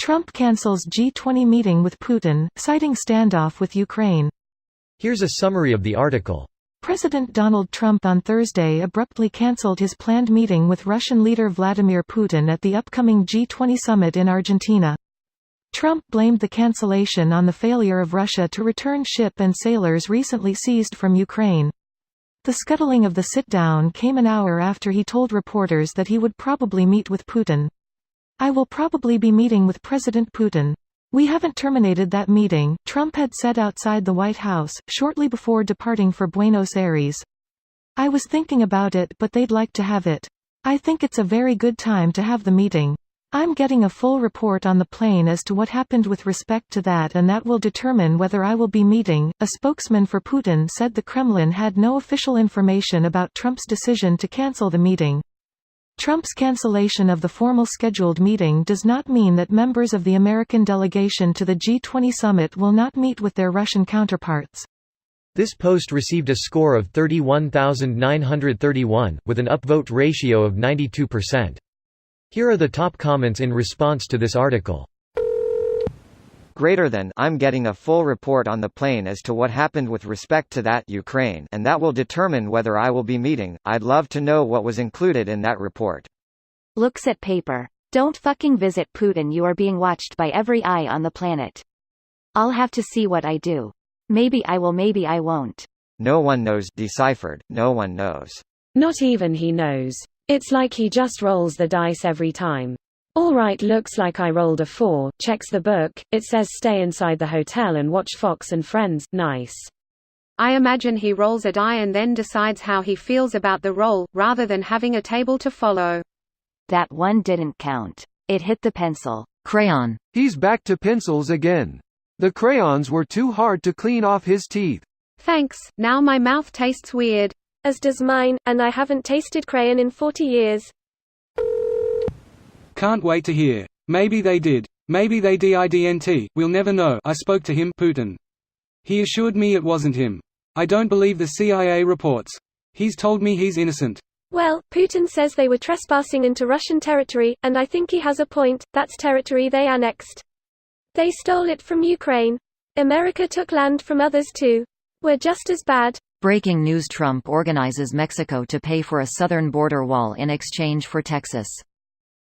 Trump cancels G20 meeting with Putin, citing standoff with Ukraine. Here's a summary of the article. President Donald Trump on Thursday abruptly cancelled his planned meeting with Russian leader Vladimir Putin at the upcoming G20 summit in Argentina. Trump blamed the cancellation on the failure of Russia to return ship and sailors recently seized from Ukraine. The scuttling of the sit-down came an hour after he told reporters that he would probably meet with Putin. "I will probably be meeting with President Putin. We haven't terminated that meeting," Trump had said outside the White House, shortly before departing for Buenos Aires. "I was thinking about it, but they'd like to have it. I think it's a very good time to have the meeting. I'm getting a full report on the plane as to what happened with respect to that, and that will determine whether I will be meeting." A spokesman for Putin said the Kremlin had no official information about Trump's decision to cancel the meeting. Trump's cancellation of the formal scheduled meeting does not mean that members of the American delegation to the G20 summit will not meet with their Russian counterparts. This post received a score of 31,931, with an upvote ratio of 92%. Here are the top comments in response to this article. I'm getting a full report on the plane as to what happened with respect to that Ukraine, and that will determine whether I will be meeting. I'd love to know what was included in that report. Looks at paper. Don't fucking visit Putin. You are being watched by every eye on the planet. I'll have to see what I do. Maybe I will, maybe I won't. No one knows. Deciphered. No one knows. Not even he knows. It's like he just rolls the dice every time. Alright, looks like I rolled a 4, checks the book, it says stay inside the hotel and watch Fox and Friends, nice. I imagine he rolls a die and then decides how he feels about the roll, rather than having a table to follow. That one didn't count. It hit the pencil. Crayon. He's back to pencils again. The crayons were too hard to clean off his teeth. Thanks, now my mouth tastes weird. As does mine, and I haven't tasted crayon in 40 years. Can't wait to hear. Maybe they did. Maybe they didn't. We'll never know. I spoke to him, Putin. He assured me it wasn't him. I don't believe the CIA reports. He's told me he's innocent. Well, Putin says they were trespassing into Russian territory, and I think he has a point. That's territory they annexed. They stole it from Ukraine. America took land from others too. We're just as bad. Breaking news: Trump organizes Mexico to pay for a southern border wall in exchange for Texas.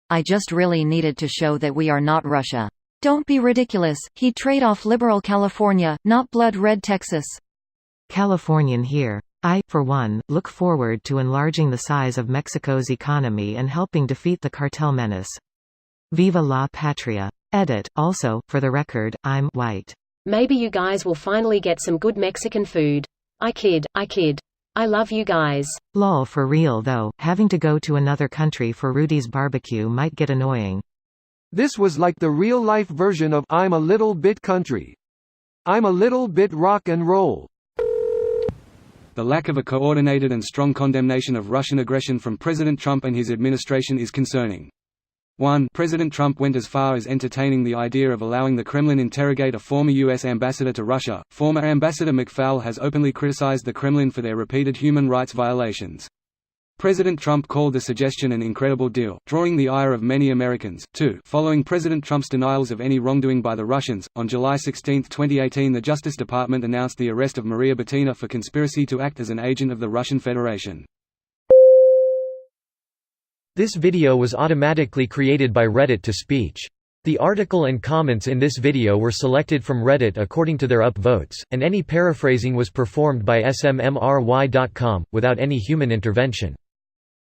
I just really needed to show that we are not Russia. Don't be ridiculous, he'd trade off liberal California, not blood-red Texas. Californian here. I, for one, look forward to enlarging the size of Mexico's economy and helping defeat the cartel menace. Viva la patria. Edit. Also, for the record, I'm white. Maybe you guys will finally get some good Mexican food. I kid. I love you guys. Lol, for real though, having to go to another country for Rudy's barbecue might get annoying. This was like the real-life version of I'm a little bit country. I'm a little bit rock and roll. The lack of a coordinated and strong condemnation of Russian aggression from President Trump and his administration is concerning. 1. President Trump went as far as entertaining the idea of allowing the Kremlin interrogate a former U.S. ambassador to Russia. Former Ambassador McFaul has openly criticized the Kremlin for their repeated human rights violations. President Trump called the suggestion an incredible deal, drawing the ire of many Americans. 2. Following President Trump's denials of any wrongdoing by the Russians, on July 16, 2018 the Justice Department announced the arrest of Maria Butina for conspiracy to act as an agent of the Russian Federation. This video was automatically created by Reddit to speech. The article and comments in this video were selected from Reddit according to their upvotes, and any paraphrasing was performed by smmry.com, without any human intervention.